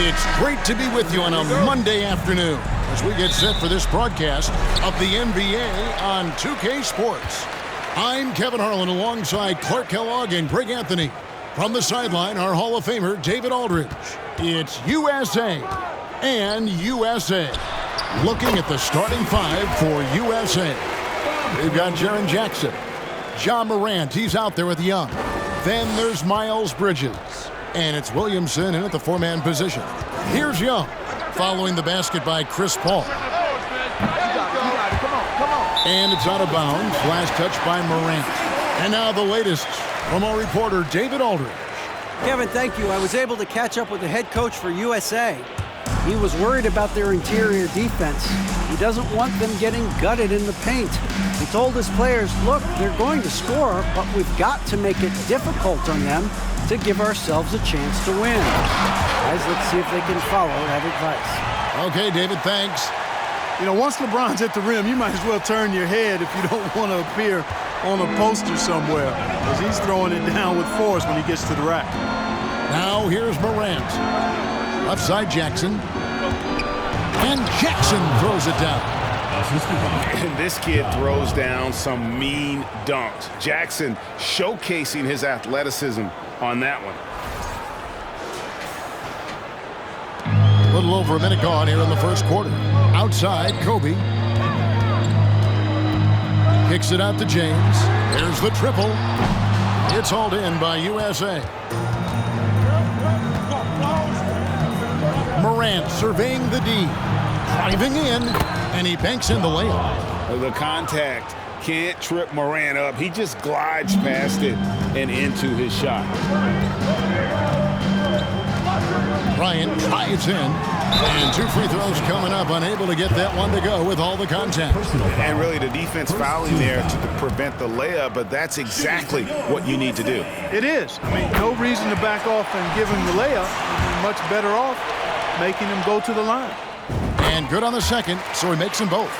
It's great to be with you on a Monday afternoon as we get set for this broadcast of the NBA on 2K Sports. I'm Kevin Harlan alongside Clark Kellogg and Greg Anthony. From the sideline, our Hall of Famer, David Aldridge. It's USA and USA. Looking at the starting five for USA. We've got Jaren Jackson. Ja Morant, he's out there with Young. Then there's Miles Bridges. And it's Williamson in at the four-man position. Here's Young, following the basket by Chris Paul. And it's out of bounds. Last touch by Morant. And now the latest from our reporter, David Aldridge. Kevin, thank you. I was able to catch up with the head coach for USA. He was worried about their interior defense. He doesn't want them getting gutted in the paint. He told his players, look, they're going to score, but we've got to make it difficult on them to give ourselves a chance to win. Guys, let's see if they can follow that advice. Okay, David, thanks. You know, once LeBron's at the rim, you might as well turn your head if you don't want to appear on a poster somewhere, because he's throwing it down with force when he gets to the rack. Now here's Morant. Left side Jackson. And Jackson throws it down. And this kid throws down some mean dunks. Jackson showcasing his athleticism on that one. A little over a minute gone here in the first quarter. Outside, Kobe. Kicks it out to James. There's the triple. It's hauled in by USA. Morant surveying the D. Driving in. And he banks in the layup. The contact can't trip Morant up. He just glides past it and into his shot. Bryant drives in. And two free throws coming up. Unable to get that one to go with all the contact. And really the defense fouling there to prevent the layup, but that's exactly what you need to do. It is. I mean, no reason to back off and give him the layup. You're much better off making him go to the line. And good on the second, so he makes them both.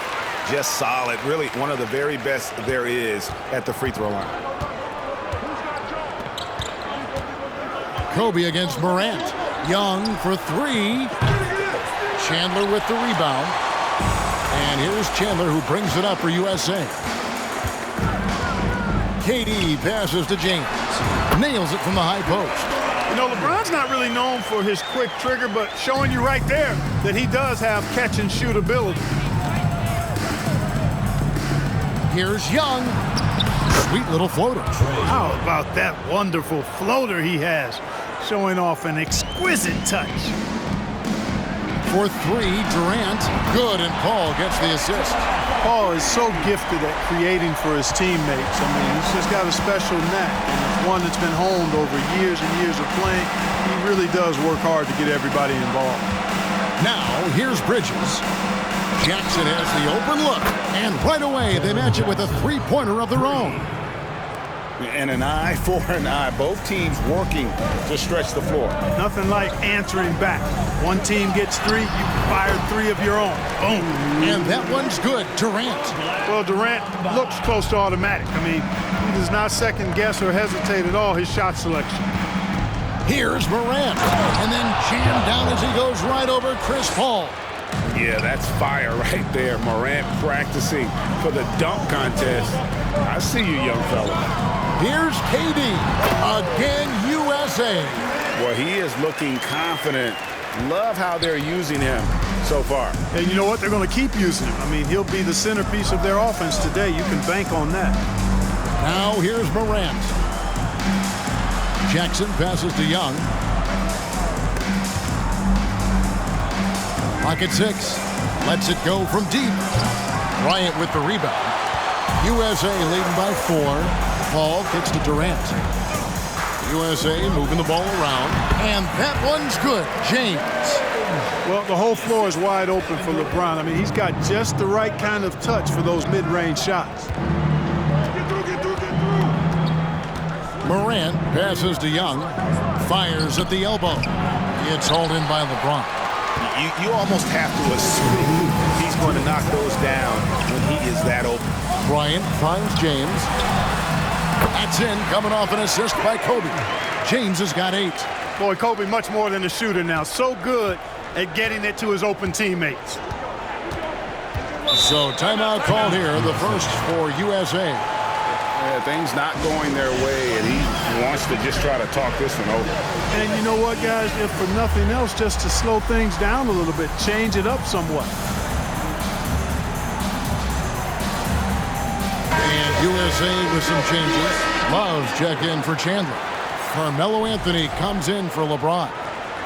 Just solid. Really one of the very best there is at the free throw line. Kobe against Morant. Young for three. Chandler with the rebound. And here's Chandler who brings it up for USA. KD passes to James. Nails it from the high post. You know, LeBron's not really known for his quick trigger, but showing you right there that he does have catch and shoot ability. Here's Young. Sweet little floater. How about that wonderful floater he has? Showing off an exquisite touch. For three, Durant. Good, and Paul gets the assist. Paul is so gifted at creating for his teammates. I mean, he's just got a special knack, and it's one that's been honed over years and years of playing. He really does work hard to get everybody involved. Now, here's Bridges. Jackson has the open look, and right away they match it with a three-pointer of their own. And an eye for an eye. Both teams working to stretch the floor. Nothing like answering back. One team gets three, you fire three of your own. Boom. And that one's good. Durant. Well, Durant looks close to automatic. I mean, he does not second guess or hesitate at all his shot selection. Here's Morant. And then jammed down as he goes right over Chris Paul. Yeah, that's fire right there. Morant practicing for the dunk contest. I see you, young fella. Here's KD. Again, USA. Well, he is looking confident. Love how they're using him so far. And you know what? They're going to keep using him. I mean, he'll be the centerpiece of their offense today. You can bank on that. Now here's Morant. Jackson passes to Young. Pocket six. Lets it go from deep. Bryant with the rebound. USA leading by 4. Paul kicks to Durant. USA moving the ball around. And that one's good. James. Well, the whole floor is wide open for LeBron. I mean, he's got just the right kind of touch for those mid-range shots. Morant passes to Young. Fires at the elbow. It's hauled in by LeBron. You almost have to assume he's going to knock those down when he is that open. Bryant finds James. That's in, coming off an assist by Kobe. James has got 8. Boy, Kobe much more than a shooter now. So good at getting it to his open teammates. So timeout called here, the first for USA. Things not going their way, and he wants to just try to talk this one over. And you know what, guys? If for nothing else, just to slow things down a little bit, change it up somewhat. And USA with some changes. Love's checked in for Chandler. Carmelo Anthony comes in for LeBron.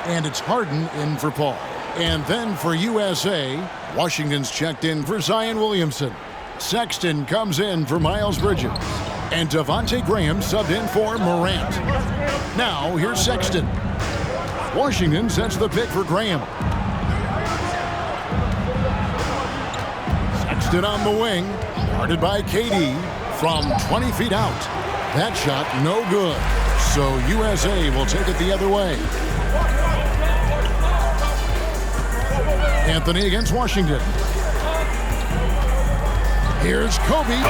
And it's Harden in for Paul. And then for USA, Washington's checked in for Zion Williamson. Sexton comes in for Miles Bridges. And Devontae Graham subbed in for Morant. Now, here's Sexton. Washington sets the pick for Graham. Sexton on the wing, guarded by KD from 20 feet out. That shot no good. So USA will take it the other way. Anthony against Washington. Here's Kobe.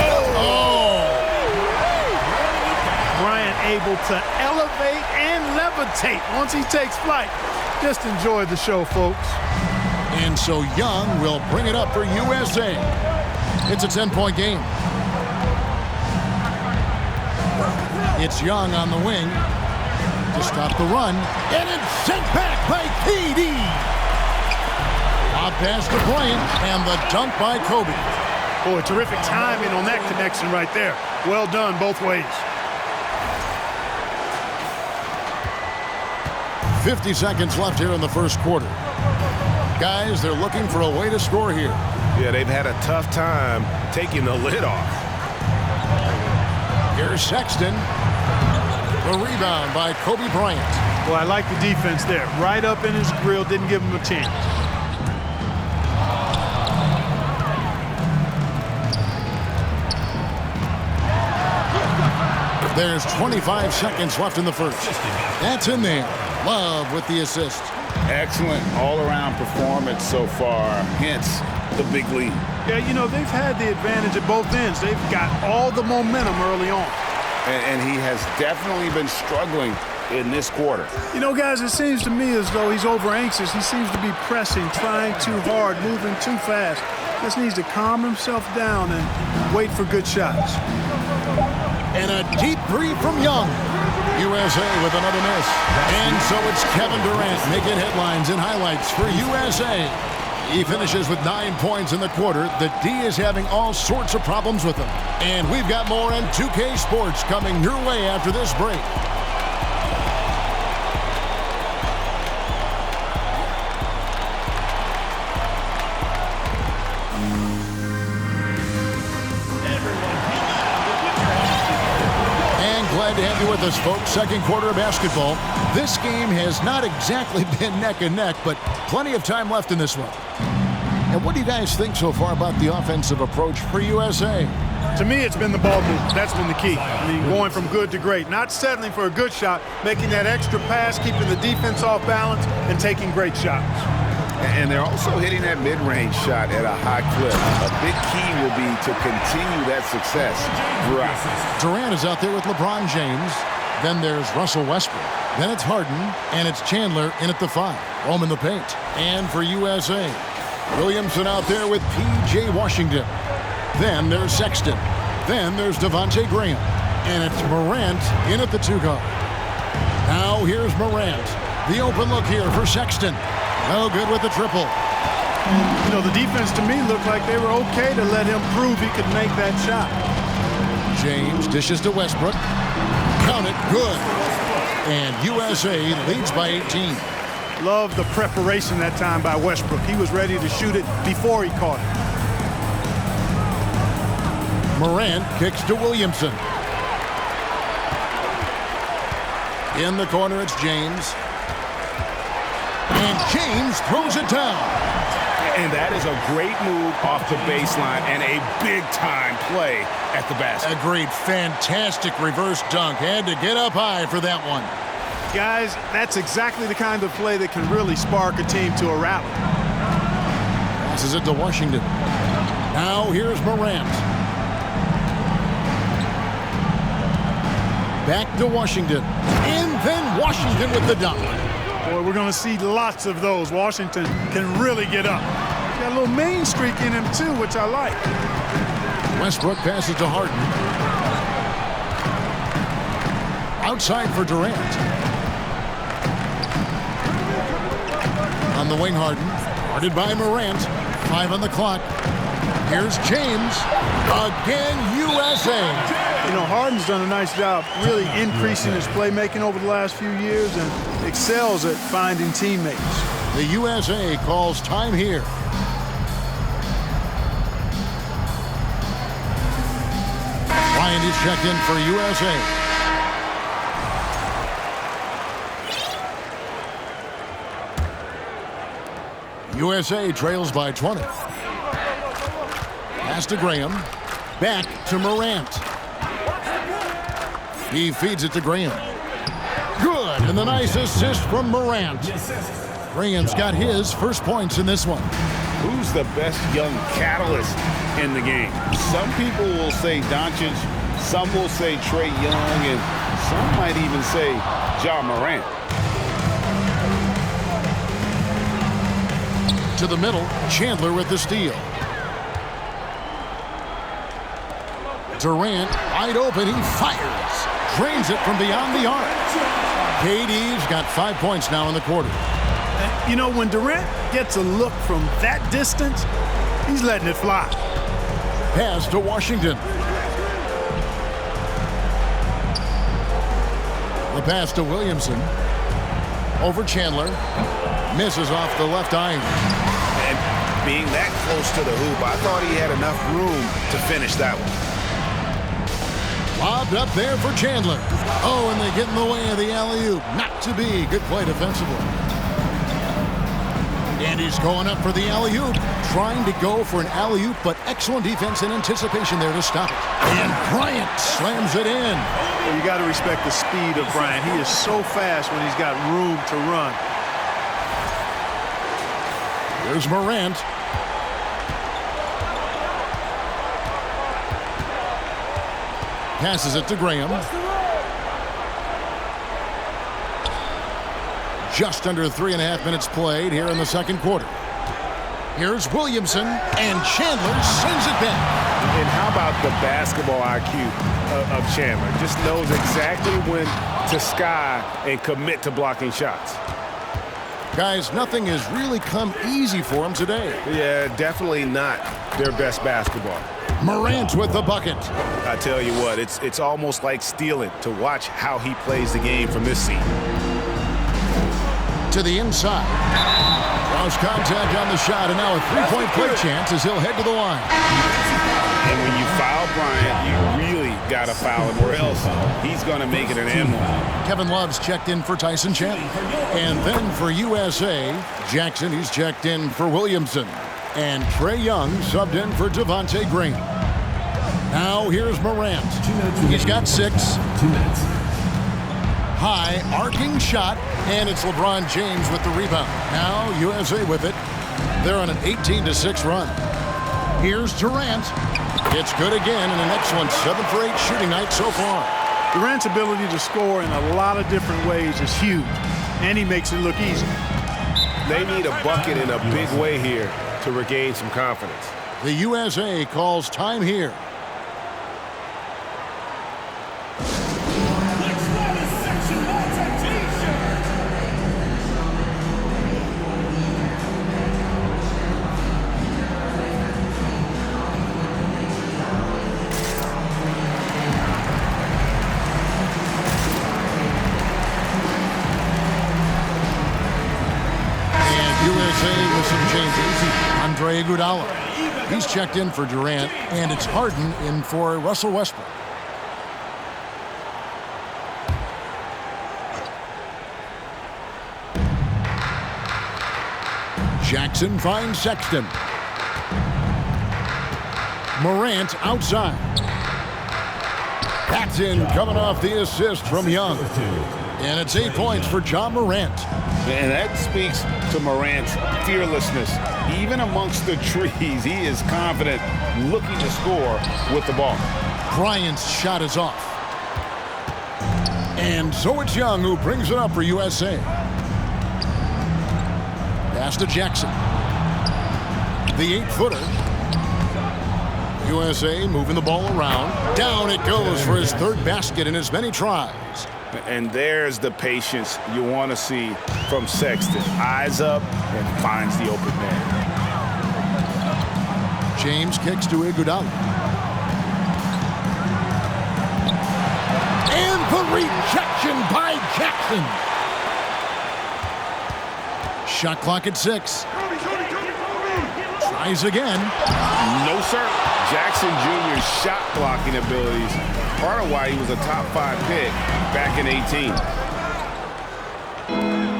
Bryant able to elevate and levitate once he takes flight. Just enjoy the show, folks. And so Young will bring it up for USA. It's a 10-point game. It's Young on the wing to stop the run. And it's sent back by KD. Lob pass to Bryant and the dunk by Kobe. Boy, terrific timing on that connection right there. Well done both ways. 50 seconds left here in the first quarter. Guys, they're looking for a way to score here. Yeah, they've had a tough time taking the lid off. Here's Sexton. The rebound by Kobe Bryant. Well, I like the defense there. Right up in his grill, didn't give him a chance. There's 25 seconds left in the first. That's in there. Love with the assist. Excellent all-around performance so far, hence the big lead. Yeah, you know, they've had the advantage at both ends. They've got all the momentum early on. And he has definitely been struggling in this quarter. You know, guys, it seems to me as though he's over-anxious. He seems to be pressing, trying too hard, moving too fast. Just needs to calm himself down and wait for good shots. And a deep three from Young. USA with another miss. And so it's Kevin Durant making headlines and highlights for USA. He finishes with 9 points in the quarter. The D is having all sorts of problems with him. And we've got more on 2K Sports coming your way after this break. Glad to have you with us, folks. Second quarter of basketball. This game has not exactly been neck and neck, but plenty of time left in this one. And what do you guys think so far about the offensive approach for USA? To me, it's been the ball movement. That's been the key. I mean, going from good to great. Not settling for a good shot, making that extra pass, keeping the defense off balance, and taking great shots. And they're also hitting that mid-range shot at a high clip. A big key will be to continue that success throughout. Durant is out there with LeBron James. Then there's Russell Westbrook. Then it's Harden, and it's Chandler in at the 5. Roam in the paint. And for USA, Williamson out there with P.J. Washington. Then there's Sexton. Then there's Devontae Graham. And it's Morant in at the 2 guard. Now here's Morant. The open look here for Sexton. No good with the triple. And, you know, the defense to me looked like they were okay to let him prove he could make that shot. James dishes to Westbrook. Count it, good. And USA leads by 18. Love the preparation that time by Westbrook. He was ready to shoot it before he caught it. Morant kicks to Williamson. In the corner, it's James. And James throws it down. And that is a great move off the baseline and a big-time play at the basket. Agreed. Fantastic reverse dunk. Had to get up high for that one. Guys, that's exactly the kind of play that can really spark a team to a rally. Passes it to Washington. Now here's Morant. Back to Washington. In then Washington with the dunk. Boy, we're going to see lots of those. Washington can really get up. He's got a little main streak in him, too, which I like. Westbrook passes to Harden. Outside for Durant. On the wing, Harden. Guarded by Morant. 5 on the clock. Here's James. Again, USA. You know, Harden's done a nice job really increasing his playmaking over the last few years and excels at finding teammates. The USA calls time here. Bryant is checked in for USA. USA trails by 20. Pass to Graham. Back to Morant. He feeds it to Graham. Good, and the nice assist from Morant. Graham's got his first points in this one. Who's the best young catalyst in the game? Some people will say Doncic, some will say Trae Young, and some might even say Ja Morant. To the middle, Chandler with the steal. Durant wide open, he fires. Drains it from beyond the arc. KD's got 5 points now in the quarter. You know, when Durant gets a look from that distance, he's letting it fly. Pass to Washington. The pass to Williamson. Over Chandler. Misses off the left iron. And being that close to the hoop, I thought he had enough room to finish that one. Lobbed up there for Chandler. Oh, and they get in the way of the alley-oop. Not to be. Good play defensively. And he's going up for the alley-oop. Trying to go for an alley-oop, but excellent defense and anticipation there to stop it. And Bryant slams it in. Well, you got to respect the speed of Bryant. He is so fast when he's got room to run. Here's Morant. Passes it to Graham. Just under 3.5 minutes played here in the second quarter. Here's Williamson, and Chandler sends it back. And how about the basketball IQ of Chandler? Just knows exactly when to sky and commit to blocking shots. Guys, nothing has really come easy for him today. Yeah, definitely not their best basketball. Morant with the bucket. I tell you what, it's almost like stealing to watch how he plays the game from this seat. To the inside. Draws contact on the shot, and now a three-point play chance as he'll head to the line. And when you foul Bryant, you really got to foul him, or else he's going to make it an and one. Kevin Love's checked in for Tyson Chandler. And then for USA, Jackson, he's checked in for Williamson. And Trae Young subbed in for Devontae Green. Now here's Morant. He's got 6. High, arcing shot, and it's LeBron James with the rebound. Now USA with it. They're on an 18-6 run. Here's Durant. It's good again, and an excellent 7 for 8 shooting night so far. Durant's ability to score in a lot of different ways is huge, and he makes it look easy. They need a bucket in a big way here to regain some confidence. The USA calls time here. With some changes, Andre Iguodala. He's checked in for Durant, and it's Harden in for Russell Westbrook. Jackson finds Sexton. Morant outside. That's in, coming off the assist from Young. And it's 8 points for Ja Morant. And that speaks to Morant's fearlessness. Even amongst the trees, he is confident, looking to score with the ball. Bryant's shot is off. And so it's Young who brings it up for USA. Pass to Jackson. The 8-footer. USA moving the ball around. Down it goes for his third basket in as many tries. And there's the patience you want to see from Sexton. Eyes up and finds the open man. James kicks to Iguodala. And the rejection by Jackson. Shot clock at 6. Tries again. No, sir. Jackson Jr.'s shot blocking abilities, part of why he was a top 5 pick back in 18.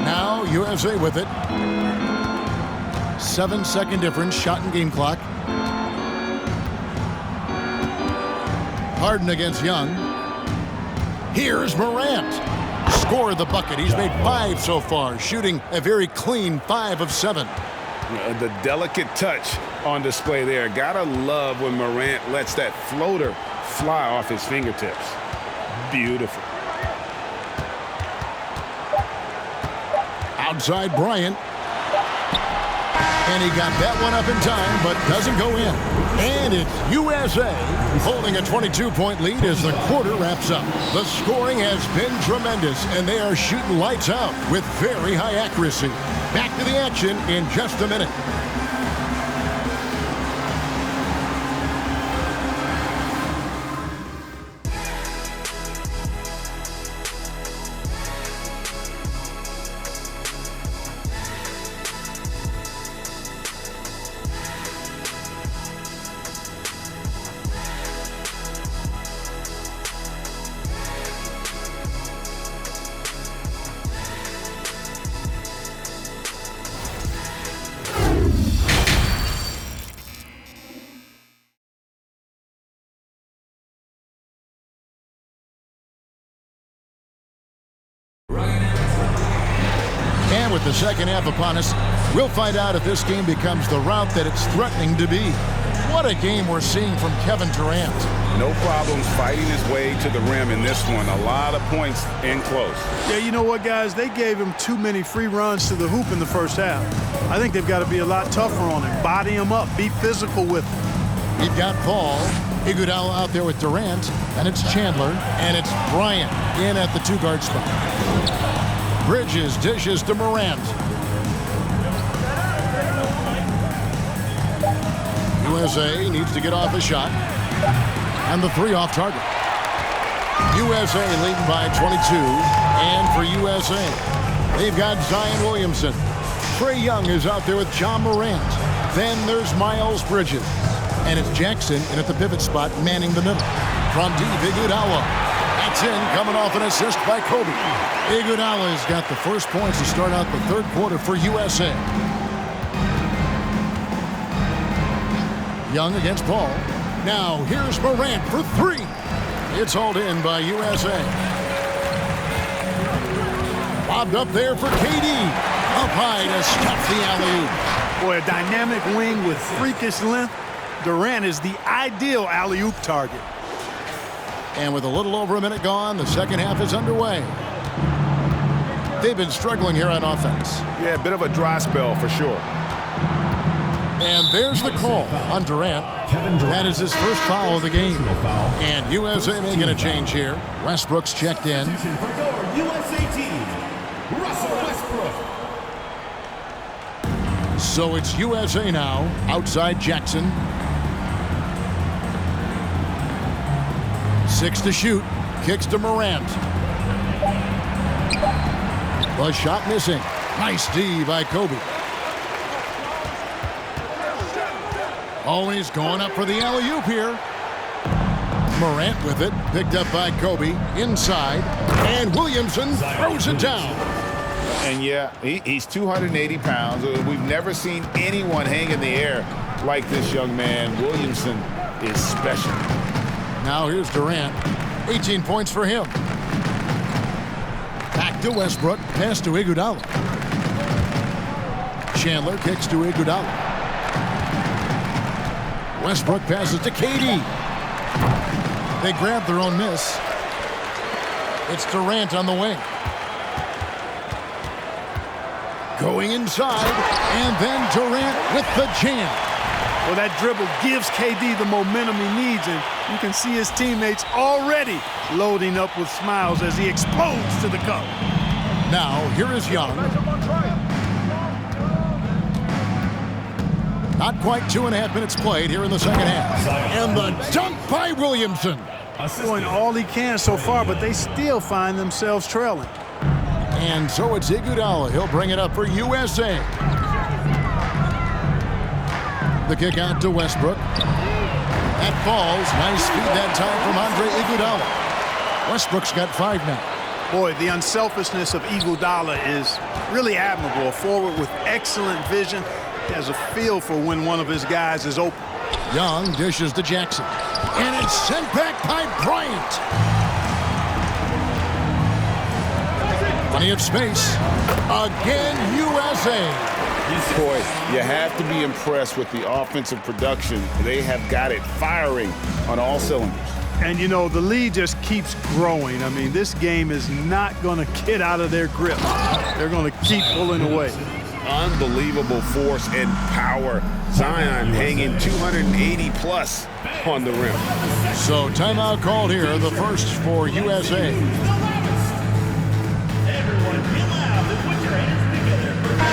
Now USA with it. 7-second difference, shot and game clock. Harden against Young. Here's Morant. Scored the bucket. He's made 5 so far, shooting a very clean 5 of 7. The delicate touch on display there. Gotta love when Morant lets that floater fly off his fingertips. Beautiful. Outside Bryant. And he got that one up in time, but doesn't go in. And it's USA holding a 22-point lead as the quarter wraps up. The scoring has been tremendous, and they are shooting lights out with very high accuracy. Back to the action in just a minute. And with the second half upon us, we'll find out if this game becomes the route that it's threatening to be. What a game we're seeing from Kevin Durant. No problems fighting his way to the rim in this one. A lot of points in close. Yeah, you know what, guys? They gave him too many free runs to the hoop in the first half. I think they've got to be a lot tougher on him. Body him up. Be physical with him. We've got Paul. Iguodala out there with Durant. And it's Chandler. And it's Bryant in at the 2-guard spot. Bridges dishes to Morant. USA needs to get off a shot. And the 3 off target. USA leading by 22. And for USA, they've got Zion Williamson. Trae Young is out there with John Morant. Then there's Miles Bridges. And it's Jackson in at the pivot spot, manning the middle. From deep, Iguodala. That's in, coming off an assist by Kobe. Iguodala's got the first points to start out the third quarter for USA. Young against Paul. Now here's Morant for 3. It's hauled in by USA. Lobbed up there for KD. Up high to stuff the alley-oop. Boy, a dynamic wing with freakish length. Durant is the ideal alley-oop target. And with a little over a minute gone, the second half is underway. They've been struggling here on offense. Yeah, a bit of a dry spell for sure. And there's the call on Durant. That is his first foul of the game. And USA making a change here. Westbrook's checked in. USA team, Russell Westbrook. So it's USA now, outside Jackson. 6 to shoot. Kicks to Morant. The shot missing. Nice D by Kobe. Always going up for the alley-oop here. Morant with it. Picked up by Kobe. Inside. And Williamson throws it down. And yeah, he's 280 pounds. We've never seen anyone hang in the air like this young man. Williamson is special. Now here's Durant. 18 points for him. Back to Westbrook. Pass to Iguodala. Chandler kicks to Iguodala. Westbrook passes to KD. They grab their own miss. It's Durant on the wing. Going inside, and then Durant with the jam. Well, that dribble gives KD the momentum he needs, and you can see his teammates already loading up with smiles as he explodes to the cup. Now, here is Young. Not quite 2.5 minutes played here in the second half. And the dunk by Williamson. Doing all he can so far, but they still find themselves trailing. And so it's Iguodala. He'll bring it up for USA. The kick out to Westbrook. That falls. Nice feed that time from Andre Iguodala. Westbrook's got 5 now. Boy, the unselfishness of Iguodala is really admirable. A forward with excellent vision. He has a feel for when one of his guys is open. Young dishes to Jackson. And it's sent back by Bryant. Plenty of space. Again, USA. Boy, you have to be impressed with the offensive production. They have got it firing on all cylinders. And, you know, the lead just keeps growing. I mean, this game is not going to get out of their grip. They're going to keep pulling away. Unbelievable force and power. Zion hanging 280-plus on the rim. So timeout called here, the first for USA.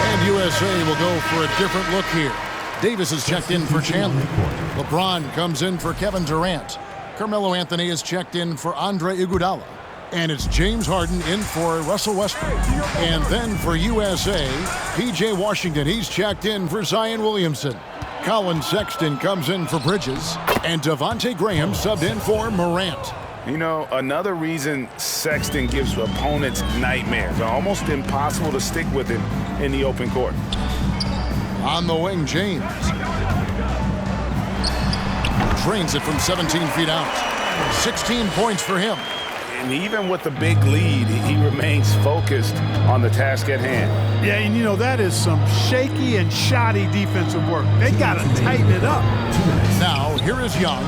And USA will go for a different look here. Davis is checked in for Chandler. LeBron comes in for Kevin Durant. Carmelo Anthony is checked in for Andre Iguodala. And it's James Harden in for Russell Westbrook. And then for USA, P.J. Washington, he's checked in for Zion Williamson. Colin Sexton comes in for Bridges. And Devontae Graham subbed in for Morant. You know, another reason Sexton gives opponents nightmares. Almost impossible to stick with him in the open court. On the wing, James. Drains it from 17 feet out. 16 points for him. And even with the big lead, he remains focused on the task at hand. Yeah, and you know, that is some shaky and shoddy defensive work. They got to tighten it up. Now, here is Young.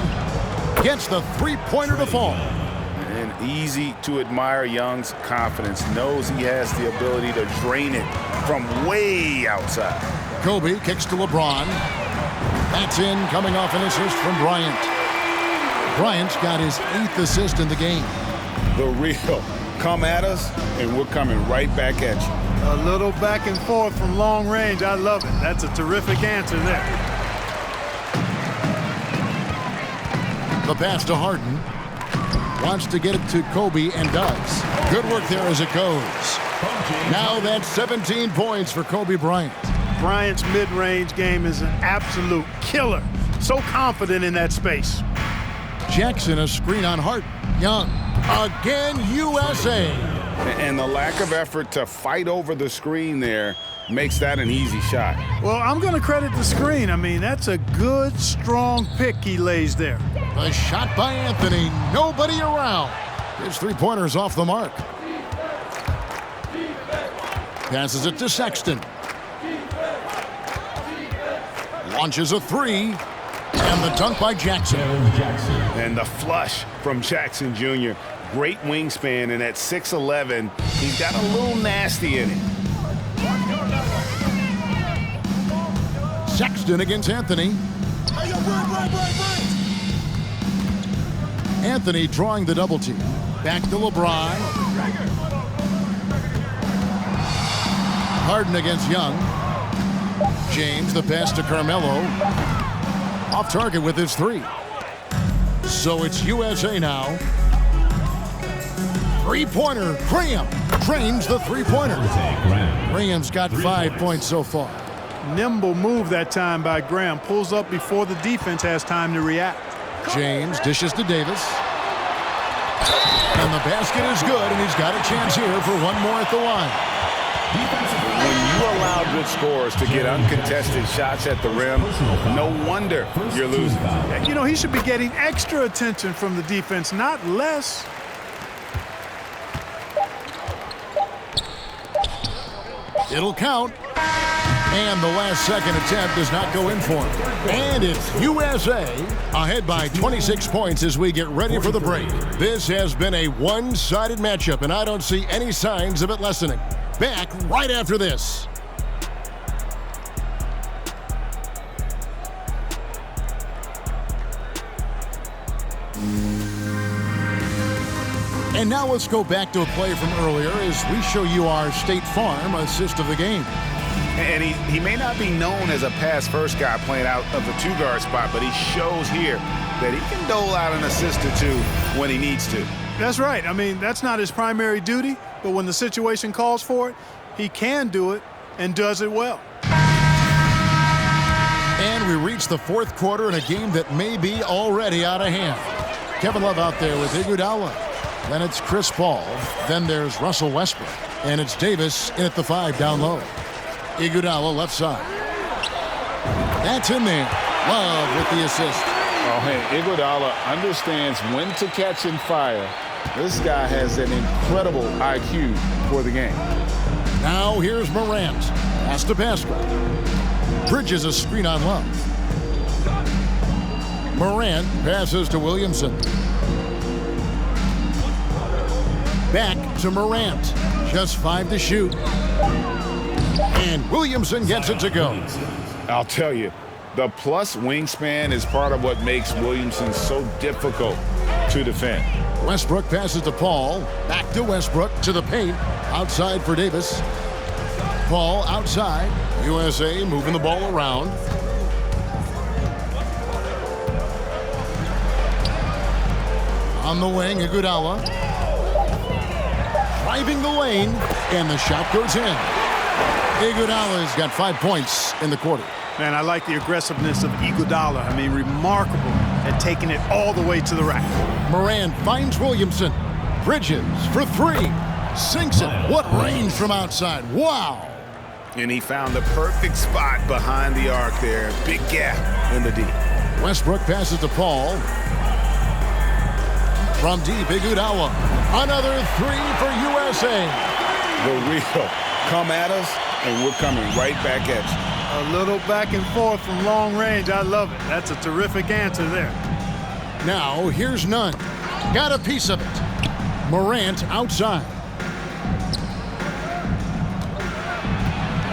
Gets the three-pointer to fall. And easy to admire Young's confidence. Knows he has the ability to drain it from way outside. Kobe kicks to LeBron. That's in, coming off an assist from Bryant. Bryant's got his 8th assist in the game. The real. Come at us, and we're coming right back at you. A little back and forth from long range. I love it. That's a terrific answer there. The pass to Harden. Wants to get it to Kobe and does. Good work there as it goes. Now that's 17 points for Kobe Bryant. Bryant's mid-range game is an absolute killer. So confident in that space. Jackson, a screen on Harden. Young. Again, USA. And the lack of effort to fight over the screen there makes that an easy shot. Well, I'm going to credit the screen. I mean, that's a good, strong pick he lays there. The shot by Anthony. Nobody around. His three-pointer's off the mark. Passes it to Sexton. Launches a three. And the dunk by Jackson. And the flush from Jackson Jr. Great wingspan, and at 6'11", he's got a little nasty in it. Sexton against Anthony. Anthony drawing the double team. Back to LeBron. Harden against Young. James, the pass to Carmelo. Off target with his three. So it's USA now. Three-pointer, Graham drains the three-pointer. Graham's got 5 points so far. Nimble move that time by Graham. Pulls up before the defense has time to react. James dishes to Davis. And the basket is good, and he's got a chance here for one more at the line. When you allow good scorers to get uncontested shots at the rim, no wonder you're losing. You know, he should be getting extra attention from the defense, not less. It'll count. And the last second attempt does not go in for him. And it's USA ahead by 26 points as we get ready for the break. This has been a one-sided matchup, and I don't see any signs of it lessening. Back right after this. And now let's go back to a play from earlier as we show you our State Farm assist of the game. And he may not be known as a pass-first guy playing out of the two-guard spot, but he shows here that he can dole out an assist or two when he needs to. That's right. I mean, that's not his primary duty, but when the situation calls for it, he can do it and does it well. And we reach the fourth quarter in a game that may be already out of hand. Kevin Love out there with Iguodala. Then it's Chris Paul. Then there's Russell Westbrook. And it's Davis in at the 5 down low. Iguodala left side. That's in there. Love with the assist. Oh, hey, Iguodala understands when to catch and fire. This guy has an incredible IQ for the game. Now here's Morant. Pass to Pascal. Bridges a screen on Love. Morant passes to Williamson. Back to Morant. Just 5 to shoot. And Williamson gets it to go. I'll tell you, the plus wingspan is part of what makes Williamson so difficult to defend. Westbrook passes to Paul. Back to Westbrook to the paint. Outside for Davis. Paul outside. USA moving the ball around. On the wing, Iguodala. Driving the lane, and the shot goes in. Iguodala's got 5 points in the quarter. Man, I like the aggressiveness of Iguodala. I mean, remarkable at taking it all the way to the rack. Morant finds Williamson. Bridges for 3. Sinks it. What range from outside. Wow. And he found the perfect spot behind the arc there. Big gap in the D. Westbrook passes to Paul. From deep, Iguodala. Another 3 for USA. The real come at us, and we're coming right back at you. A little back and forth from long range. I love it. That's a terrific answer there. Now, here's Nunn. Got a piece of it. Morant outside.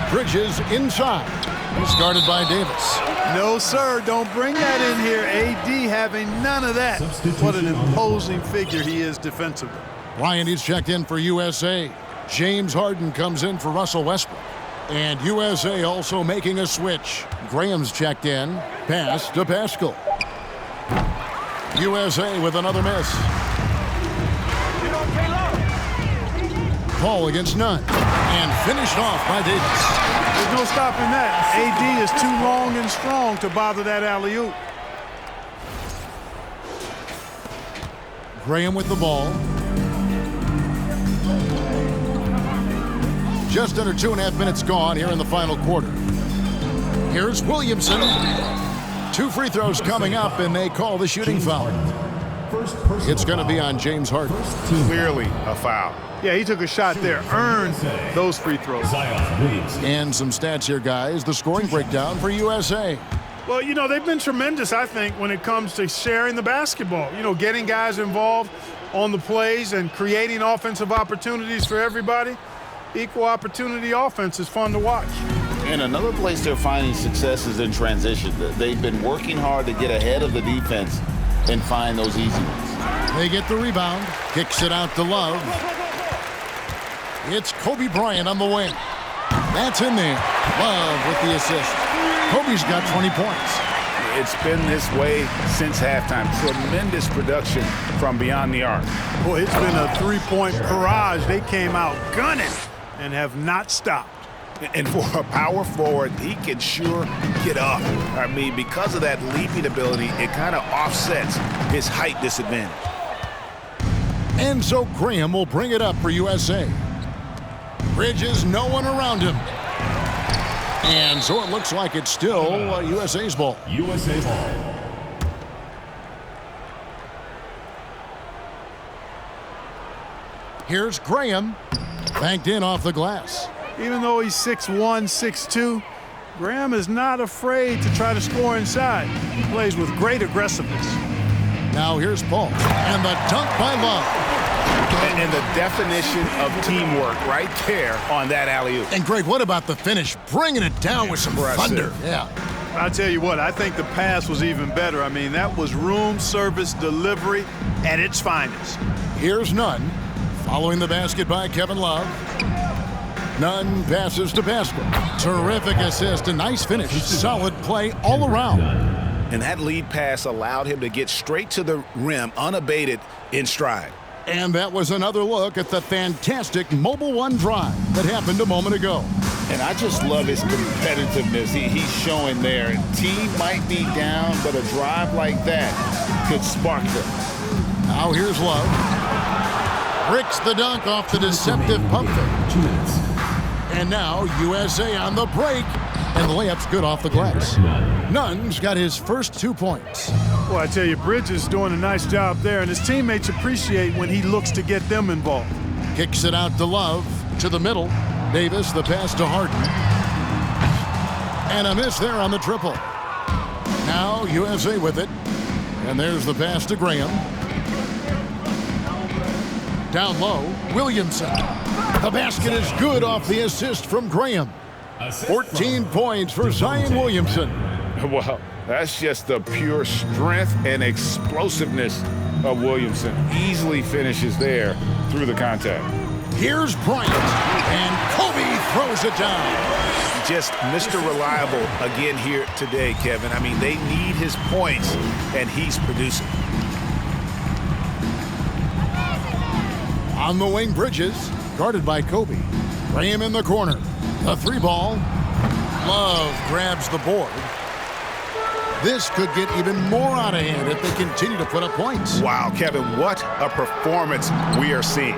Bridges inside. He's guarded by Davis. No, sir. Don't bring that in here. AD having none of that. What an imposing figure he is defensively. Bryant checked in for USA. James Harden comes in for Russell Westbrook. And USA also making a switch. Graham's checked in. Pass to Pascal. USA with another miss. Paul against Nunn. And finished off by Davis. There's no stopping that. AD is too long and strong to bother that alley-oop. Graham with the ball. Just under 2.5 minutes gone here in the final quarter. Here's Williamson. 2 free throws coming up, and they call the shooting foul. It's going to be on James Harden. Clearly a foul. Yeah, he took a shot there, earned those free throws. And some stats here, guys. The scoring breakdown for USA. Well, you know, they've been tremendous, I think, when it comes to sharing the basketball. You know, getting guys involved on the plays and creating offensive opportunities for everybody. Equal opportunity offense is fun to watch. And another place they're finding success is in transition. They've been working hard to get ahead of the defense and find those easy ones. They get the rebound. Kicks it out to Love. It's Kobe Bryant on the wing. That's in there. Love with the assist. Kobe's got 20 points. It's been this way since halftime. Tremendous production from beyond the arc. Boy, it's been a three-point barrage. They came out gunning and have not stopped. And for a power forward, he can sure get up. I mean, because of that leaping ability, it kind of offsets his height disadvantage. And so Graham will bring it up for USA. Bridges, no one around him. And so it looks like it's still USA's ball. USA ball. Here's Graham. Banked in off the glass. Even though he's 6'1", 6'2", Graham is not afraid to try to score inside. He plays with great aggressiveness. Now here's Paul, and the dunk by Love. And the definition of teamwork right there on that alley-oop. And Greg, what about the finish? Bringing it down with some thunder. Yeah. I'll tell you what, I think the pass was even better. I mean, that was room service delivery at its finest. Here's Nunn, following the basket by Kevin Love. Nunn passes to Pascal. Terrific assist, a nice finish. Solid play all around. And that lead pass allowed him to get straight to the rim unabated in stride. And that was another look at the fantastic Mobile One drive that happened a moment ago. And I just love his competitiveness he's showing there. Team might be down, but a drive like that could spark them. Now here's Love. Bricks the dunk off the deceptive pump fake. 2 minutes. And now USA on the break. And the layup's good off the glass. Nunn's got his first 2 points. Well, I tell you, Bridges is doing a nice job there, and his teammates appreciate when he looks to get them involved. Kicks it out to Love, to the middle. Davis, the pass to Harden. And a miss there on the triple. Now USA with it. And there's the pass to Graham. Down low, Williamson. The basket is good off the assist from Graham. 14 points for Zion Williamson. Well, that's just the pure strength and explosiveness of Williamson. Easily finishes there through the contact. Here's Bryant, and Kobe throws it down. Just Mr. Reliable again here today, Kevin. I mean, they need his points, and he's producing. On the wing, Bridges, guarded by Kobe. Graham in the corner. The 3-ball. Love grabs the board. This could get even more out of hand if they continue to put up points. Wow, Kevin, what a performance we are seeing.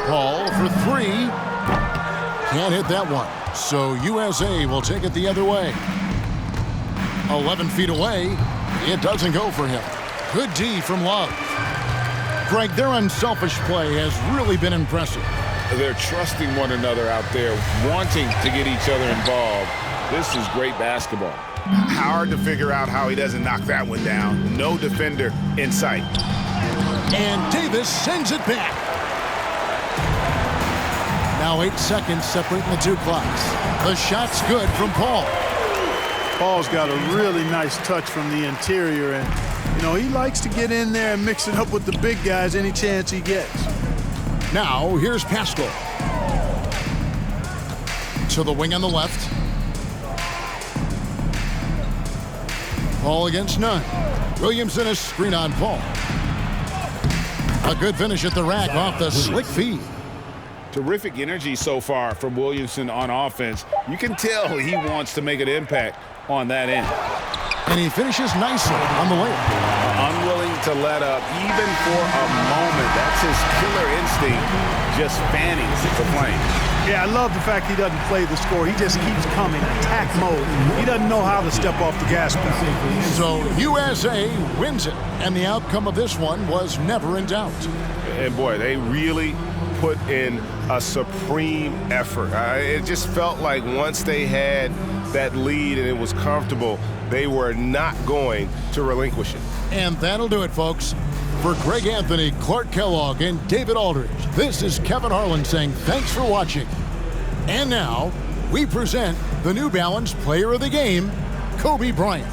Paul for 3. Can't hit that one. So USA will take it the other way. 11 feet away. It doesn't go for him. Good D from Love. Greg, their unselfish play has really been impressive. They're trusting one another out there, wanting to get each other involved. This is great basketball. Hard to figure out how he doesn't knock that one down. No defender in sight. And Davis sends it back. Now 8 seconds separating the two clocks. The shot's good from Paul. Paul's got a really nice touch from the interior, and, you know, he likes to get in there and mix it up with the big guys any chance he gets. Now, here's Pascal. To the wing on the left. Paul against Nunn. Williamson a screen on Paul. A good finish at the rack off the slick feed. Terrific energy so far from Williamson on offense. You can tell he wants to make an impact on that end. And he finishes nicely on the layup. Unwilling to let up even for a moment. That's his killer instinct, just fanning the flame. Yeah, I love the fact he doesn't play the score. He just keeps coming, attack mode. He doesn't know how to step off the gas pedal. So USA wins it, and the outcome of this one was never in doubt. And boy, they really put in a supreme effort. It just felt like once they had that lead and it was comfortable, they were not going to relinquish it. And that'll do it, folks. For Greg Anthony, Clark Kellogg, and David Aldridge, this is Kevin Harlan saying thanks for watching. And now, we present the New Balance Player of the Game, Kobe Bryant.